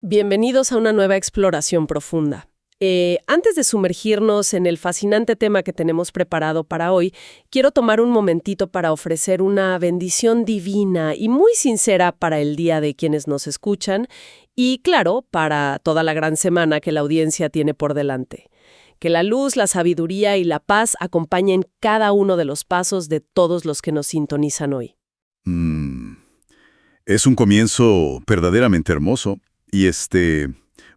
Bienvenidos a una nueva exploración profunda. Antes de sumergirnos en el fascinante tema que tenemos preparado para hoy, quiero tomar un momentito para ofrecer una bendición divina y muy sincera para el día de quienes nos escuchan y, claro, para toda la gran semana que la audiencia tiene por delante. Que la luz, la sabiduría y la paz acompañen cada uno de los pasos de todos los que nos sintonizan hoy. Es un comienzo verdaderamente hermoso y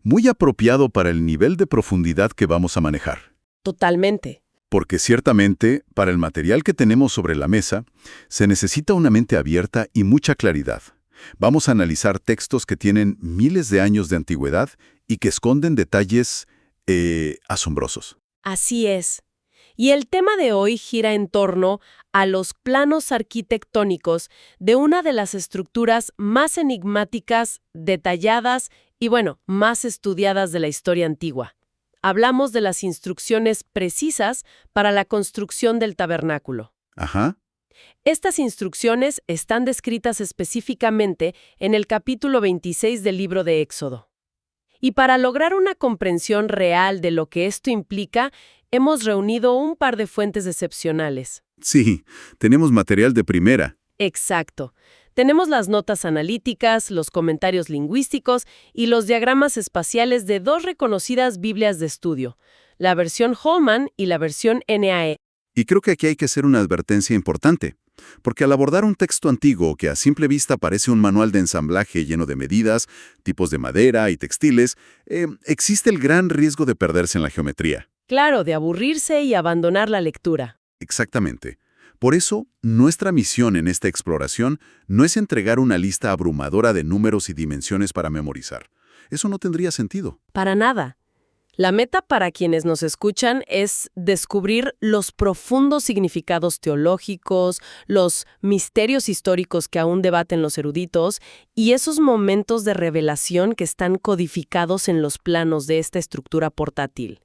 muy apropiado para el nivel de profundidad que vamos a manejar. Totalmente. Porque ciertamente, para el material que tenemos sobre la mesa, se necesita una mente abierta y mucha claridad. Vamos a analizar textos que tienen miles de años de antigüedad y que esconden detalles asombrosos. Así es. Y el tema de hoy gira en torno a los planos arquitectónicos de una de las estructuras más enigmáticas, detalladas y, más estudiadas de la historia antigua. Hablamos de las instrucciones precisas para la construcción del tabernáculo. Ajá. Estas instrucciones están descritas específicamente en el capítulo 26 del libro de Éxodo. Y para lograr una comprensión real de lo que esto implica, hemos reunido un par de fuentes excepcionales. Sí, tenemos material de primera. Exacto. Tenemos las notas analíticas, los comentarios lingüísticos y los diagramas espaciales de dos reconocidas Biblias de estudio, la versión Holman y la versión NAE. Y creo que aquí hay que hacer una advertencia importante, porque al abordar un texto antiguo que a simple vista parece un manual de ensamblaje lleno de medidas, tipos de madera y textiles, existe el gran riesgo de perderse en la geometría. Claro, de aburrirse y abandonar la lectura. Exactamente. Por eso, nuestra misión en esta exploración no es entregar una lista abrumadora de números y dimensiones para memorizar. Eso no tendría sentido. Para nada. La meta para quienes nos escuchan es descubrir los profundos significados teológicos, los misterios históricos que aún debaten los eruditos y esos momentos de revelación que están codificados en los planos de esta estructura portátil.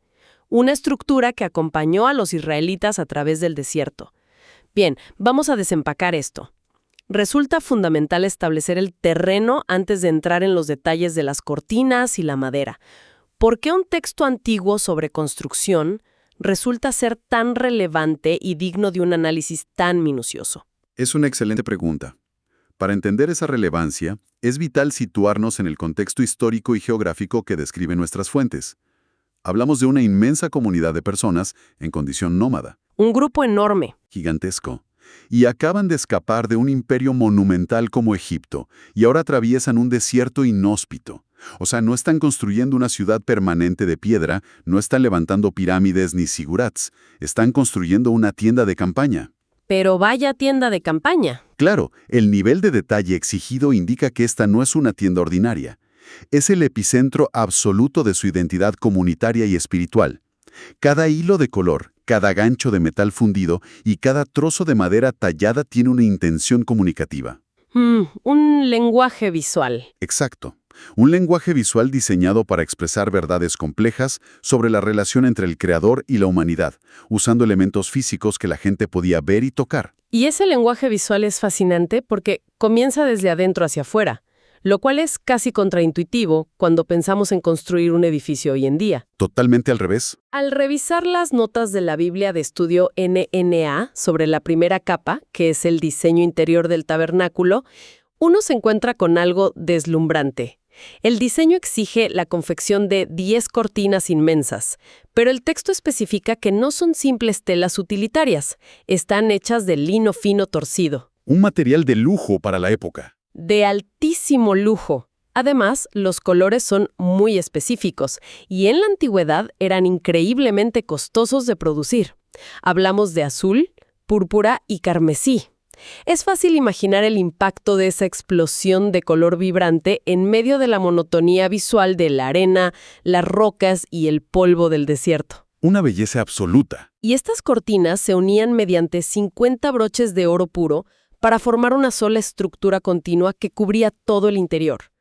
Una estructura que acompañó a los israelitas a través del desierto. Bien, vamos a desempacar esto. Resulta fundamental establecer el terreno antes de entrar en los detalles de las cortinas y la madera. ¿Por qué un texto antiguo sobre construcción resulta ser tan relevante y digno de un análisis tan minucioso? Es una excelente pregunta. Para entender esa relevancia, es vital situarnos en el contexto histórico y geográfico que describen nuestras fuentes. Hablamos de una inmensa comunidad de personas en condición nómada. Un grupo enorme. Gigantesco. Y acaban de escapar de un imperio monumental como Egipto, y ahora atraviesan un desierto inhóspito. O sea, no están construyendo una ciudad permanente de piedra, no están levantando pirámides ni zigurats, están construyendo una tienda de campaña. Pero vaya tienda de campaña. Claro, el nivel de detalle exigido indica que esta no es una tienda ordinaria. Es el epicentro absoluto de su identidad comunitaria y espiritual. Cada hilo de color, cada gancho de metal fundido y cada trozo de madera tallada tiene una intención comunicativa. Un lenguaje visual. Exacto. Un lenguaje visual diseñado para expresar verdades complejas sobre la relación entre el creador y la humanidad, usando elementos físicos que la gente podía ver y tocar. Y ese lenguaje visual es fascinante porque comienza desde adentro hacia afuera, lo cual es casi contraintuitivo cuando pensamos en construir un edificio hoy en día. Totalmente al revés. Al revisar las notas de la Biblia de estudio NNA sobre la primera capa, que es el diseño interior del tabernáculo, uno se encuentra con algo deslumbrante. El diseño exige la confección de 10 cortinas inmensas, pero el texto especifica que no son simples telas utilitarias, están hechas de lino fino torcido. Un material de lujo para la época. De altísimo lujo. Además, los colores son muy específicos y en la antigüedad eran increíblemente costosos de producir. Hablamos de azul, púrpura y carmesí. Es fácil imaginar el impacto de esa explosión de color vibrante en medio de la monotonía visual de la arena, las rocas y el polvo del desierto. Una belleza absoluta. Y estas cortinas se unían mediante 50 broches de oro puro para formar una sola estructura continua que cubría todo el interior.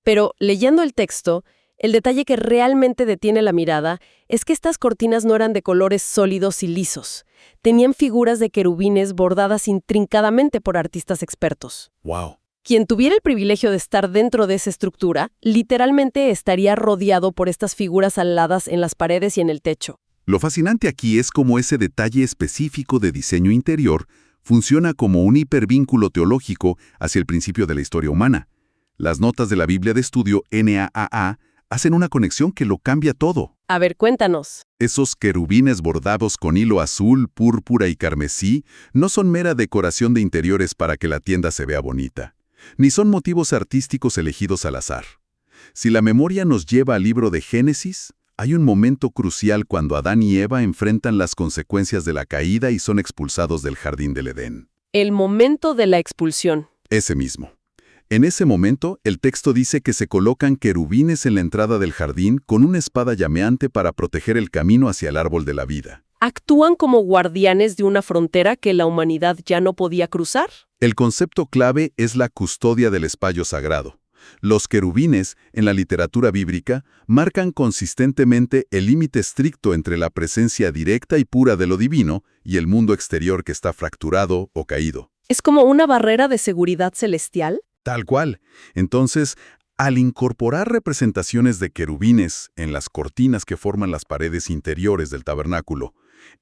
Pero, leyendo el texto, el detalle que realmente detiene la mirada es que estas cortinas no eran de colores sólidos y lisos. Tenían figuras de querubines bordadas intrincadamente por artistas expertos. ¡Wow! Quien tuviera el privilegio de estar dentro de esa estructura, literalmente estaría rodeado por estas figuras aladas en las paredes y en el techo. Lo fascinante aquí es cómo ese detalle específico de diseño interior funciona como un hipervínculo teológico hacia el principio de la historia humana. Las notas de la Biblia de estudio NAAA hacen una conexión que lo cambia todo. A ver, cuéntanos. Esos querubines bordados con hilo azul, púrpura y carmesí no son mera decoración de interiores para que la tienda se vea bonita, ni son motivos artísticos elegidos al azar. Si la memoria nos lleva al libro de Génesis, hay un momento crucial cuando Adán y Eva enfrentan las consecuencias de la caída y son expulsados del jardín del Edén. El momento de la expulsión. Ese mismo. En ese momento, el texto dice que se colocan querubines en la entrada del jardín con una espada llameante para proteger el camino hacia el árbol de la vida. ¿Actúan como guardianes de una frontera que la humanidad ya no podía cruzar? El concepto clave es la custodia del espacio sagrado. Los querubines, en la literatura bíblica, marcan consistentemente el límite estricto entre la presencia directa y pura de lo divino y el mundo exterior que está fracturado o caído. ¿Es como una barrera de seguridad celestial? Tal cual. Entonces, al incorporar representaciones de querubines en las cortinas que forman las paredes interiores del tabernáculo,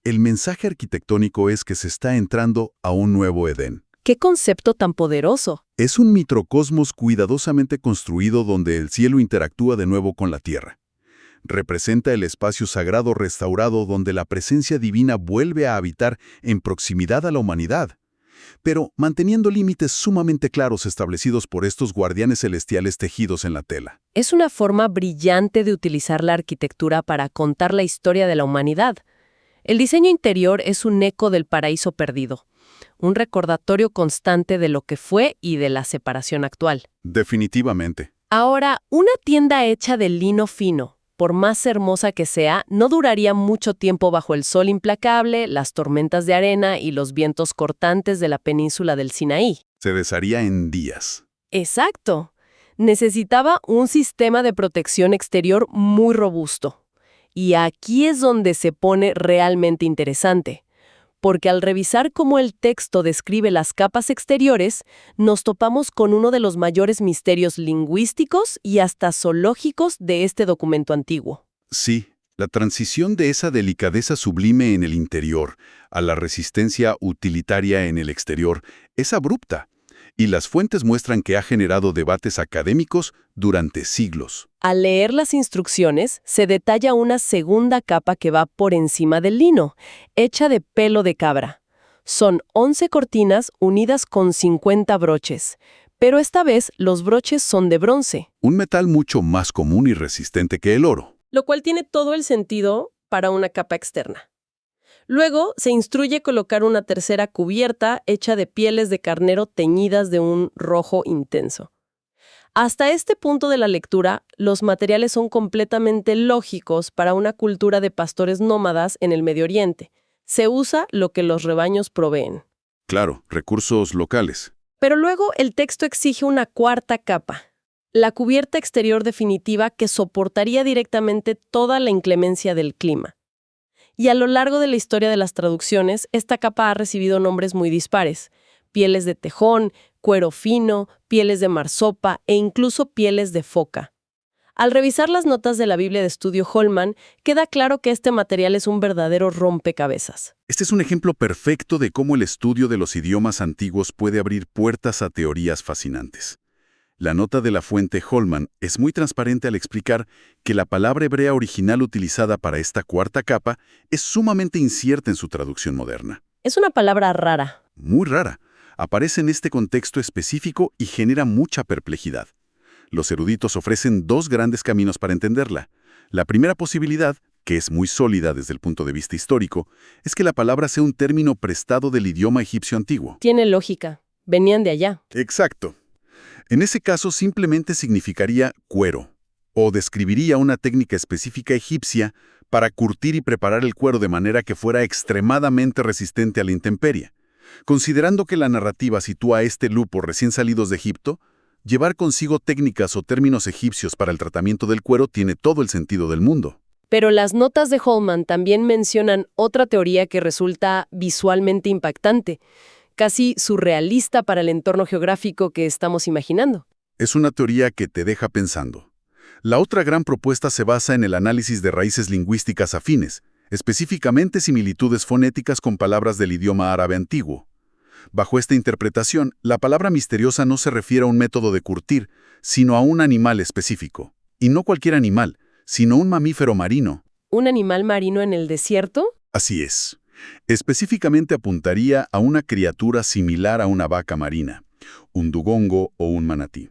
el mensaje arquitectónico es que se está entrando a un nuevo Edén. ¡Qué concepto tan poderoso! Es un microcosmos cuidadosamente construido donde el cielo interactúa de nuevo con la tierra. Representa el espacio sagrado restaurado donde la presencia divina vuelve a habitar en proximidad a la humanidad, pero manteniendo límites sumamente claros establecidos por estos guardianes celestiales tejidos en la tela. Es una forma brillante de utilizar la arquitectura para contar la historia de la humanidad. El diseño interior es un eco del paraíso perdido, un recordatorio constante de lo que fue y de la separación actual. Definitivamente. Ahora, una tienda hecha de lino fino, por más hermosa que sea, no duraría mucho tiempo bajo el sol implacable, las tormentas de arena y los vientos cortantes de la península del Sinaí. Se desharía en días. Exacto. Necesitaba un sistema de protección exterior muy robusto. Y aquí es donde se pone realmente interesante, porque al revisar cómo el texto describe las capas exteriores, nos topamos con uno de los mayores misterios lingüísticos y hasta zoológicos de este documento antiguo. Sí, la transición de esa delicadeza sublime en el interior a la resistencia utilitaria en el exterior es abrupta, y las fuentes muestran que ha generado debates académicos durante siglos. Al leer las instrucciones, se detalla una segunda capa que va por encima del lino, hecha de pelo de cabra. Son 11 cortinas unidas con 50 broches, pero esta vez los broches son de bronce. Un metal mucho más común y resistente que el oro. Lo cual tiene todo el sentido para una capa externa. Luego se instruye colocar una tercera cubierta hecha de pieles de carnero teñidas de un rojo intenso. Hasta este punto de la lectura, los materiales son completamente lógicos para una cultura de pastores nómadas en el Medio Oriente. Se usa lo que los rebaños proveen. Claro, recursos locales. Pero luego el texto exige una cuarta capa, la cubierta exterior definitiva que soportaría directamente toda la inclemencia del clima. Y a lo largo de la historia de las traducciones, esta capa ha recibido nombres muy dispares: pieles de tejón, cuero fino, pieles de marsopa e incluso pieles de foca. Al revisar las notas de la Biblia de estudio Holman, queda claro que este material es un verdadero rompecabezas. Este es un ejemplo perfecto de cómo el estudio de los idiomas antiguos puede abrir puertas a teorías fascinantes. La nota de la fuente Holman es muy transparente al explicar que la palabra hebrea original utilizada para esta cuarta capa es sumamente incierta en su traducción moderna. Es una palabra rara. Muy rara. Aparece en este contexto específico y genera mucha perplejidad. Los eruditos ofrecen dos grandes caminos para entenderla. La primera posibilidad, que es muy sólida desde el punto de vista histórico, es que la palabra sea un término prestado del idioma egipcio antiguo. Tiene lógica. Venían de allá. Exacto. En ese caso simplemente significaría cuero, o describiría una técnica específica egipcia para curtir y preparar el cuero de manera que fuera extremadamente resistente a la intemperie. Considerando que la narrativa sitúa a este lupo recién salidos de Egipto, llevar consigo técnicas o términos egipcios para el tratamiento del cuero tiene todo el sentido del mundo. Pero las notas de Holman también mencionan otra teoría que resulta visualmente impactante, casi surrealista para el entorno geográfico que estamos imaginando. Es una teoría que te deja pensando. La otra gran propuesta se basa en el análisis de raíces lingüísticas afines, específicamente similitudes fonéticas con palabras del idioma árabe antiguo. Bajo esta interpretación, la palabra misteriosa no se refiere a un método de curtir, sino a un animal específico. Y no cualquier animal, sino un mamífero marino. ¿Un animal marino en el desierto? Así es. Específicamente apuntaría a una criatura similar a una vaca marina, un dugongo o un manatí.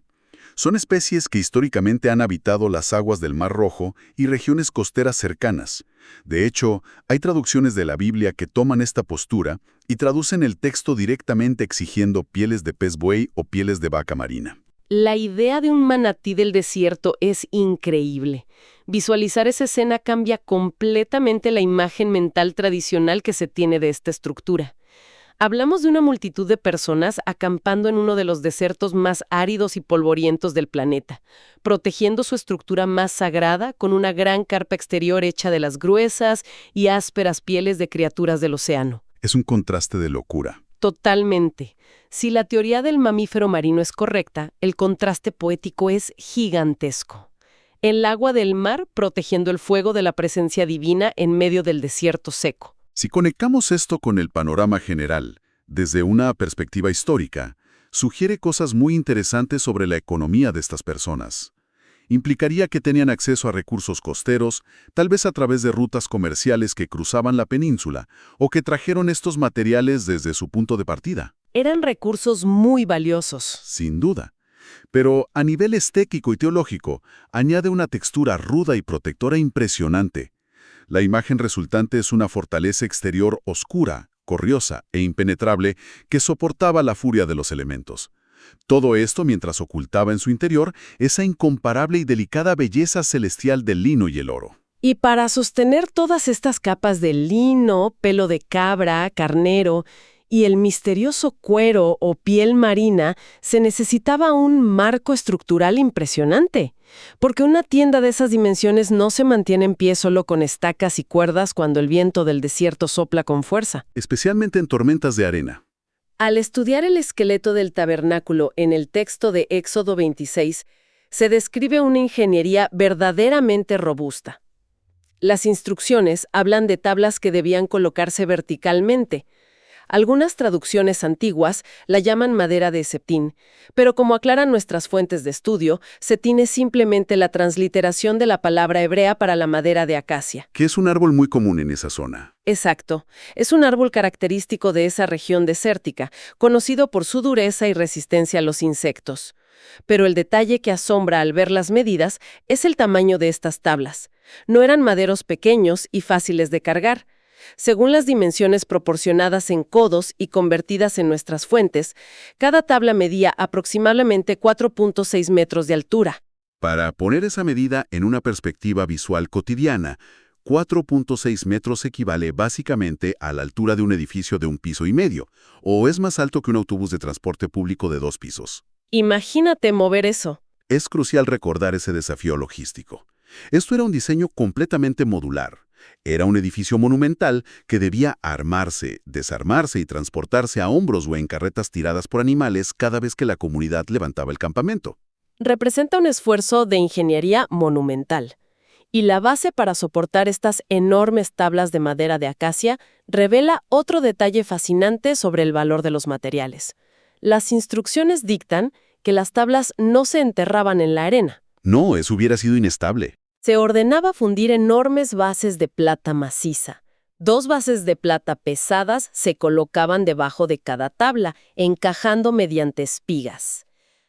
Son especies que históricamente han habitado las aguas del Mar Rojo y regiones costeras cercanas. De hecho, hay traducciones de la Biblia que toman esta postura y traducen el texto directamente exigiendo pieles de pez buey o pieles de vaca marina. La idea de un manatí del desierto es increíble. Visualizar esa escena cambia completamente la imagen mental tradicional que se tiene de esta estructura. Hablamos de una multitud de personas acampando en uno de los desiertos más áridos y polvorientos del planeta, protegiendo su estructura más sagrada con una gran carpa exterior hecha de las gruesas y ásperas pieles de criaturas del océano. Es un contraste de locura. Totalmente. Si la teoría del mamífero marino es correcta, el contraste poético es gigantesco. El agua del mar protegiendo el fuego de la presencia divina en medio del desierto seco. Si conectamos esto con el panorama general, desde una perspectiva histórica, sugiere cosas muy interesantes sobre la economía de estas personas. Implicaría que tenían acceso a recursos costeros, tal vez a través de rutas comerciales que cruzaban la península, o que trajeron estos materiales desde su punto de partida. Eran recursos muy valiosos. Sin duda. Pero a nivel estético y teológico, añade una textura ruda y protectora impresionante. La imagen resultante es una fortaleza exterior oscura, corriosa e impenetrable que soportaba la furia de los elementos. Todo esto mientras ocultaba en su interior esa incomparable y delicada belleza celestial del lino y el oro. Y para sostener todas estas capas de lino, pelo de cabra, carnero y el misterioso cuero o piel marina, se necesitaba un marco estructural impresionante. Porque una tienda de esas dimensiones no se mantiene en pie solo con estacas y cuerdas cuando el viento del desierto sopla con fuerza. Especialmente en tormentas de arena. Al estudiar el esqueleto del tabernáculo en el texto de Éxodo 26, se describe una ingeniería verdaderamente robusta. Las instrucciones hablan de tablas que debían colocarse verticalmente. Algunas traducciones antiguas la llaman madera de setín, pero como aclaran nuestras fuentes de estudio, setín es simplemente la transliteración de la palabra hebrea para la madera de acacia. Que es un árbol muy común en esa zona. Exacto. Es un árbol característico de esa región desértica, conocido por su dureza y resistencia a los insectos. Pero el detalle que asombra al ver las medidas es el tamaño de estas tablas. No eran maderos pequeños y fáciles de cargar. Según las dimensiones proporcionadas en codos y convertidas en nuestras fuentes, cada tabla medía aproximadamente 4.6 metros de altura. Para poner esa medida en una perspectiva visual cotidiana, 4.6 metros equivale básicamente a la altura de un edificio de 1,5 pisos, o es más alto que un autobús de transporte público de 2 pisos. Imagínate mover eso. Es crucial recordar ese desafío logístico. Esto era un diseño completamente modular. Era un edificio monumental que debía armarse, desarmarse y transportarse a hombros o en carretas tiradas por animales cada vez que la comunidad levantaba el campamento. Representa un esfuerzo de ingeniería monumental. Y la base para soportar estas enormes tablas de madera de acacia revela otro detalle fascinante sobre el valor de los materiales. Las instrucciones dictan que las tablas no se enterraban en la arena. No, eso hubiera sido inestable. Se ordenaba fundir enormes bases de plata maciza. 2 bases de plata pesadas se colocaban debajo de cada tabla, encajando mediante espigas.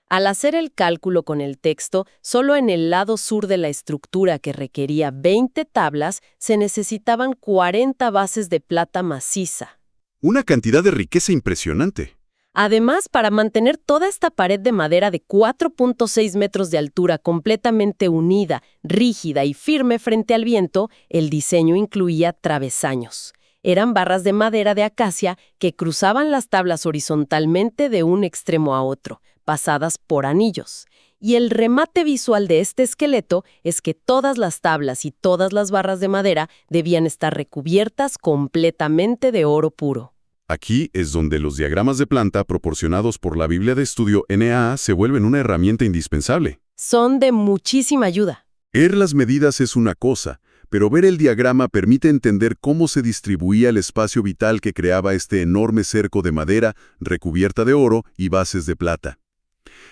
Al hacer el cálculo con el texto, solo en el lado sur de la estructura que requería 20 tablas, se necesitaban 40 bases de plata maciza. Una cantidad de riqueza impresionante. Además, para mantener toda esta pared de madera de 4.6 metros de altura completamente unida, rígida y firme frente al viento, el diseño incluía travesaños. Eran barras de madera de acacia que cruzaban las tablas horizontalmente de un extremo a otro, pasadas por anillos. Y el remate visual de este esqueleto es que todas las tablas y todas las barras de madera debían estar recubiertas completamente de oro puro. Aquí es donde los diagramas de planta proporcionados por la Biblia de Estudio NAA se vuelven una herramienta indispensable. Son de muchísima ayuda. Ver las medidas es una cosa, pero ver el diagrama permite entender cómo se distribuía el espacio vital que creaba este enorme cerco de madera recubierta de oro y bases de plata.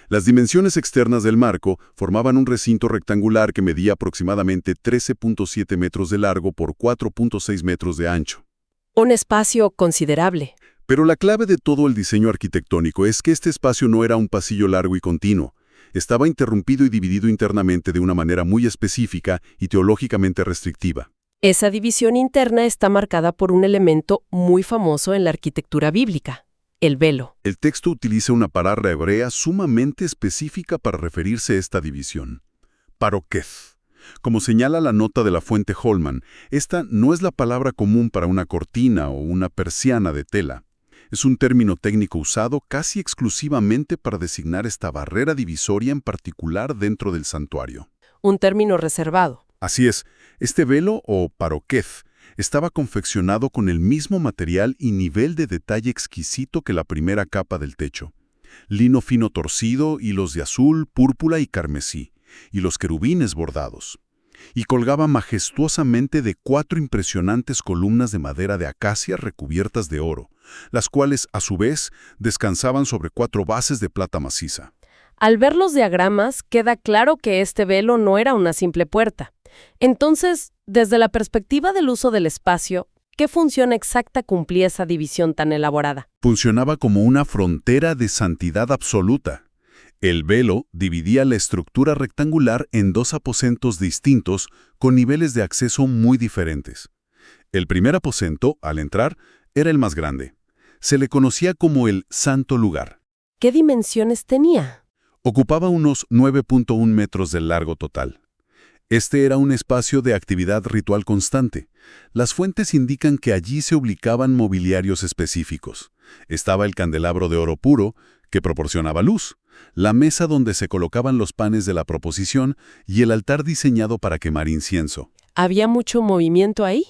Las dimensiones externas del marco formaban un recinto rectangular que medía aproximadamente 13.7 metros de largo por 4.6 metros de ancho. Un espacio considerable. Pero la clave de todo el diseño arquitectónico es que este espacio no era un pasillo largo y continuo. Estaba interrumpido y dividido internamente de una manera muy específica y teológicamente restrictiva. Esa división interna está marcada por un elemento muy famoso en la arquitectura bíblica: el velo. El texto utiliza una palabra hebrea sumamente específica para referirse a esta división: paroqueth. Como señala la nota de la fuente Holman, esta no es la palabra común para una cortina o una persiana de tela. Es un término técnico usado casi exclusivamente para designar esta barrera divisoria en particular dentro del santuario. Un término reservado. Así es, este velo o paroqueth estaba confeccionado con el mismo material y nivel de detalle exquisito que la primera capa del techo. Lino fino torcido, hilos de azul, púrpura y carmesí, y los querubines bordados. Y colgaba majestuosamente de 4 impresionantes columnas de madera de acacia recubiertas de oro, las cuales, a su vez, descansaban sobre 4 bases de plata maciza. Al ver los diagramas, queda claro que este velo no era una simple puerta. Entonces, desde la perspectiva del uso del espacio, ¿qué función exacta cumplía esa división tan elaborada? Funcionaba como una frontera de santidad absoluta. El velo dividía la estructura rectangular en 2 aposentos distintos con niveles de acceso muy diferentes. El primer aposento, al entrar, era el más grande. Se le conocía como el Santo Lugar. ¿Qué dimensiones tenía? Ocupaba unos 9.1 metros de largo total. Este era un espacio de actividad ritual constante. Las fuentes indican que allí se ubicaban mobiliarios específicos. Estaba el candelabro de oro puro, que proporcionaba luz, la mesa donde se colocaban los panes de la proposición y el altar diseñado para quemar incienso. ¿Había mucho movimiento ahí?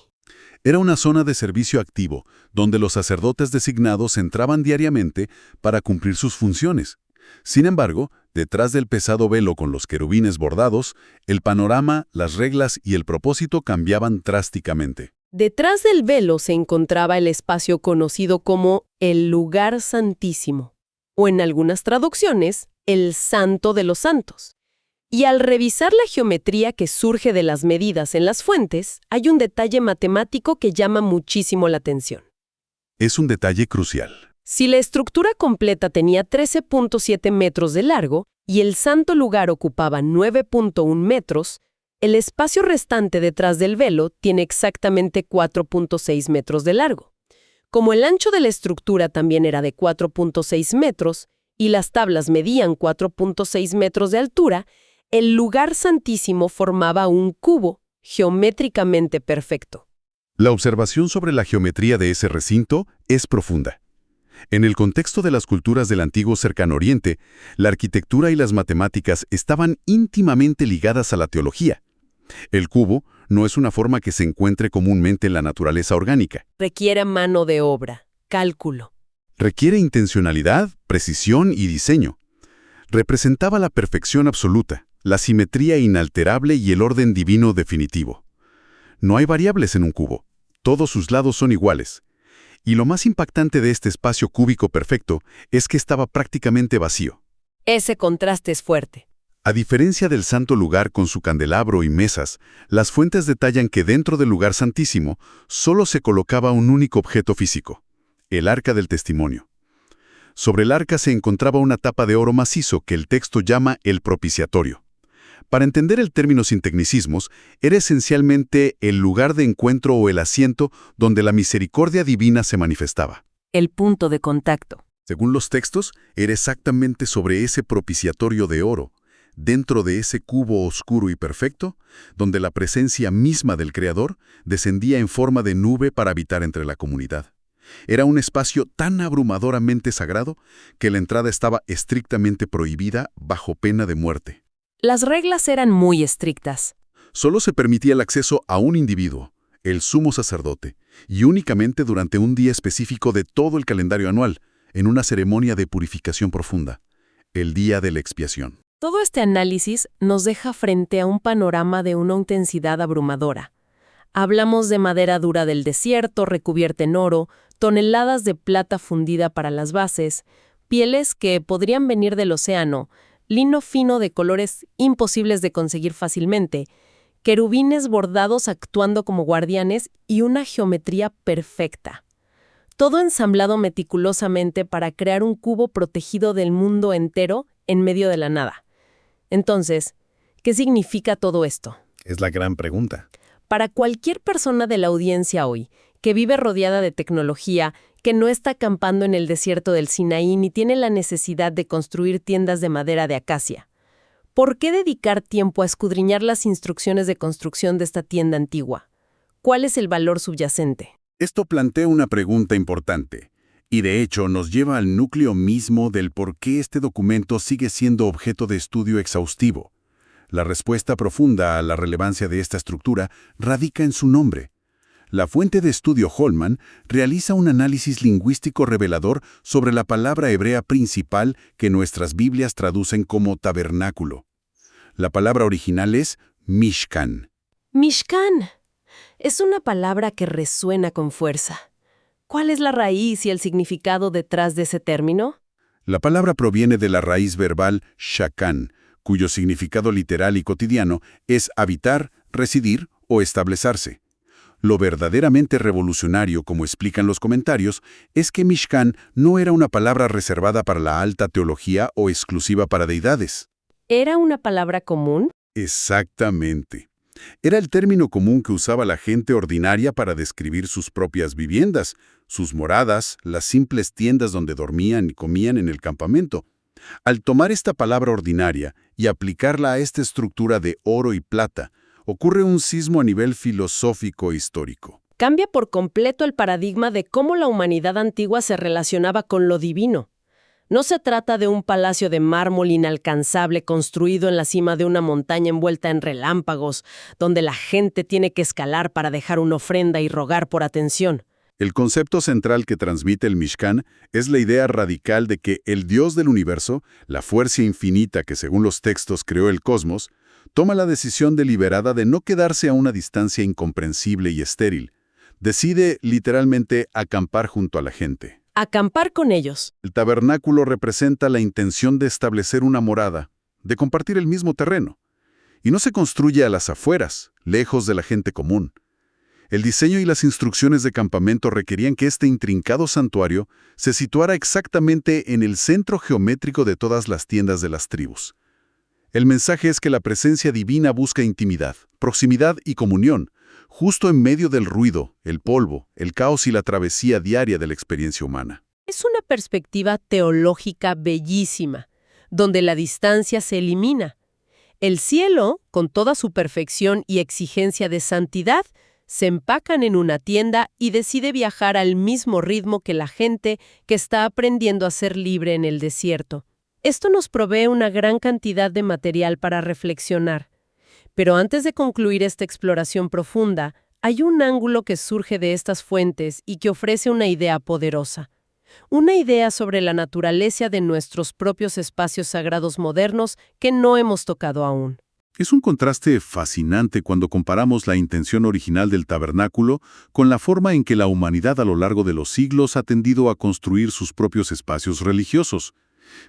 Era una zona de servicio activo, donde los sacerdotes designados entraban diariamente para cumplir sus funciones. Sin embargo, detrás del pesado velo con los querubines bordados, el panorama, las reglas y el propósito cambiaban drásticamente. Detrás del velo se encontraba el espacio conocido como el lugar santísimo, o en algunas traducciones, el Santo de los Santos. Y al revisar la geometría que surge de las medidas en las fuentes, hay un detalle matemático que llama muchísimo la atención. Es un detalle crucial. Si la estructura completa tenía 13.7 metros de largo y el santo lugar ocupaba 9.1 metros, el espacio restante detrás del velo tiene exactamente 4.6 metros de largo. Como el ancho de la estructura también era de 4.6 metros y las tablas medían 4.6 metros de altura, el lugar santísimo formaba un cubo geométricamente perfecto. La observación sobre la geometría de ese recinto es profunda. En el contexto de las culturas del antiguo Cercano Oriente, la arquitectura y las matemáticas estaban íntimamente ligadas a la teología. El cubo no es una forma que se encuentre comúnmente en la naturaleza orgánica. Requiere mano de obra, cálculo. Requiere intencionalidad, precisión y diseño. Representaba la perfección absoluta, la simetría inalterable y el orden divino definitivo. No hay variables en un cubo. Todos sus lados son iguales. Y lo más impactante de este espacio cúbico perfecto es que estaba prácticamente vacío. Ese contraste es fuerte. A diferencia del santo lugar con su candelabro y mesas, las fuentes detallan que dentro del lugar santísimo solo se colocaba un único objeto físico: el arca del testimonio. Sobre el arca se encontraba una tapa de oro macizo que el texto llama el propiciatorio. Para entender el término sin tecnicismos, era esencialmente el lugar de encuentro o el asiento donde la misericordia divina se manifestaba. El punto de contacto. Según los textos, era exactamente sobre ese propiciatorio de oro, dentro de ese cubo oscuro y perfecto, donde la presencia misma del Creador descendía en forma de nube para habitar entre la comunidad. Era un espacio tan abrumadoramente sagrado que la entrada estaba estrictamente prohibida bajo pena de muerte. Las reglas eran muy estrictas. Solo se permitía el acceso a un individuo, el sumo sacerdote, y únicamente durante un día específico de todo el calendario anual, en una ceremonia de purificación profunda, el día de la expiación. Todo este análisis nos deja frente a un panorama de una intensidad abrumadora. Hablamos de madera dura del desierto, recubierta en oro, toneladas de plata fundida para las bases, pieles que podrían venir del océano, lino fino de colores imposibles de conseguir fácilmente, querubines bordados actuando como guardianes y una geometría perfecta. Todo ensamblado meticulosamente para crear un cubo protegido del mundo entero en medio de la nada. Entonces, ¿qué significa todo esto? Es la gran pregunta. Para cualquier persona de la audiencia hoy, que vive rodeada de tecnología, que no está acampando en el desierto del Sinaí ni tiene la necesidad de construir tiendas de madera de acacia, ¿por qué dedicar tiempo a escudriñar las instrucciones de construcción de esta tienda antigua? ¿Cuál es el valor subyacente? Esto plantea una pregunta importante, y de hecho nos lleva al núcleo mismo del por qué este documento sigue siendo objeto de estudio exhaustivo. La respuesta profunda a la relevancia de esta estructura radica en su nombre. La fuente de estudio Holman realiza un análisis lingüístico revelador sobre la palabra hebrea principal que nuestras Biblias traducen como tabernáculo. La palabra original es Mishkan. Mishkan. Es una palabra que resuena con fuerza. ¿Cuál es la raíz y el significado detrás de ese término? La palabra proviene de la raíz verbal shakan, cuyo significado literal y cotidiano es habitar, residir o establecerse. Lo verdaderamente revolucionario, como explican los comentarios, es que Mishkan no era una palabra reservada para la alta teología o exclusiva para deidades. ¿Era una palabra común? Exactamente. Era el término común que usaba la gente ordinaria para describir sus propias viviendas, sus moradas, las simples tiendas donde dormían y comían en el campamento. Al tomar esta palabra ordinaria y aplicarla a esta estructura de oro y plata, ocurre un sismo a nivel filosófico e histórico. Cambia por completo el paradigma de cómo la humanidad antigua se relacionaba con lo divino. No se trata de un palacio de mármol inalcanzable construido en la cima de una montaña envuelta en relámpagos, donde la gente tiene que escalar para dejar una ofrenda y rogar por atención. El concepto central que transmite el Mishkan es la idea radical de que el Dios del universo, la fuerza infinita que según los textos creó el cosmos, toma la decisión deliberada de no quedarse a una distancia incomprensible y estéril. Decide, literalmente, acampar junto a la gente. Acampar con ellos. El tabernáculo representa la intención de establecer una morada, de compartir el mismo terreno. Y no se construye a las afueras, lejos de la gente común. El diseño y las instrucciones de campamento requerían que este intrincado santuario se situara exactamente en el centro geométrico de todas las tiendas de las tribus. El mensaje es que la presencia divina busca intimidad, proximidad y comunión, justo en medio del ruido, el polvo, el caos y la travesía diaria de la experiencia humana. Es una perspectiva teológica bellísima, donde la distancia se elimina. El cielo, con toda su perfección y exigencia de santidad, se empacan en una tienda y decide viajar al mismo ritmo que la gente que está aprendiendo a ser libre en el desierto. Esto nos provee una gran cantidad de material para reflexionar. Pero antes de concluir esta exploración profunda, hay un ángulo que surge de estas fuentes y que ofrece una idea poderosa. Una idea sobre la naturaleza de nuestros propios espacios sagrados modernos que no hemos tocado aún. Es un contraste fascinante cuando comparamos la intención original del tabernáculo con la forma en que la humanidad a lo largo de los siglos ha tendido a construir sus propios espacios religiosos.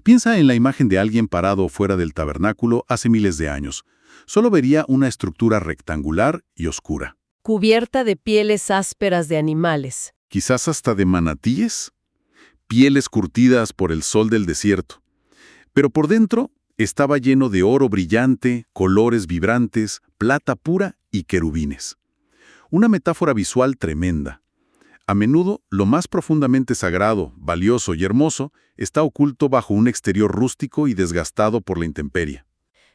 Piensa en la imagen de alguien parado fuera del tabernáculo hace miles de años. Solo vería una estructura rectangular y oscura. Cubierta de pieles ásperas de animales. Quizás hasta de manatíes. Pieles curtidas por el sol del desierto. Pero por dentro estaba lleno de oro brillante, colores vibrantes, plata pura y querubines. Una metáfora visual tremenda. A menudo, lo más profundamente sagrado, valioso y hermoso está oculto bajo un exterior rústico y desgastado por la intemperie.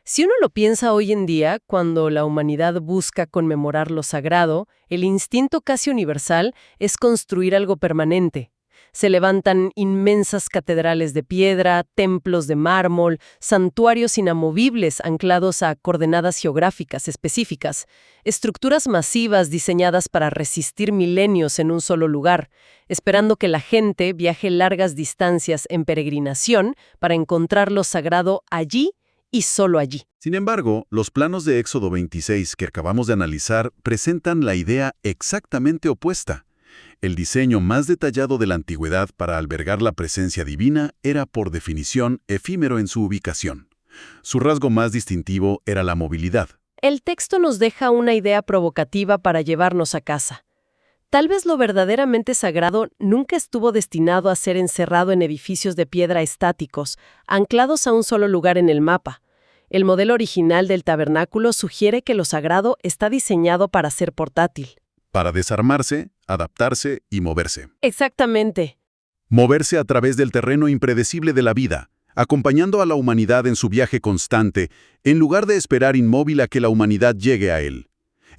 Si uno lo piensa hoy en día, cuando la humanidad busca conmemorar lo sagrado, el instinto casi universal es construir algo permanente. Se levantan inmensas catedrales de piedra, templos de mármol, santuarios inamovibles anclados a coordenadas geográficas específicas, estructuras masivas diseñadas para resistir milenios en un solo lugar, esperando que la gente viaje largas distancias en peregrinación para encontrar lo sagrado allí y solo allí. Sin embargo, los planos de Éxodo 26 que acabamos de analizar presentan la idea exactamente opuesta. El diseño más detallado de la antigüedad para albergar la presencia divina era, por definición, efímero en su ubicación. Su rasgo más distintivo era la movilidad. El texto nos deja una idea provocativa para llevarnos a casa. Tal vez lo verdaderamente sagrado nunca estuvo destinado a ser encerrado en edificios de piedra estáticos, anclados a un solo lugar en el mapa. El modelo original del tabernáculo sugiere que lo sagrado está diseñado para ser portátil. Para desarmarse, adaptarse y moverse. Exactamente. Moverse a través del terreno impredecible de la vida, acompañando a la humanidad en su viaje constante, en lugar de esperar inmóvil a que la humanidad llegue a él.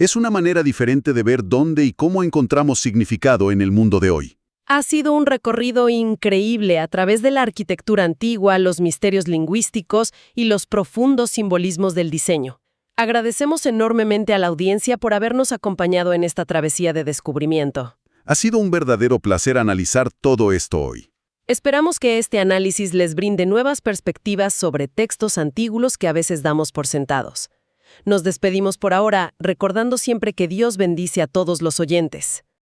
Es una manera diferente de ver dónde y cómo encontramos significado en el mundo de hoy. Ha sido un recorrido increíble a través de la arquitectura antigua, los misterios lingüísticos y los profundos simbolismos del diseño. Agradecemos enormemente a la audiencia por habernos acompañado en esta travesía de descubrimiento. Ha sido un verdadero placer analizar todo esto hoy. Esperamos que este análisis les brinde nuevas perspectivas sobre textos antiguos que a veces damos por sentados. Nos despedimos por ahora, recordando siempre que Dios bendice a todos los oyentes.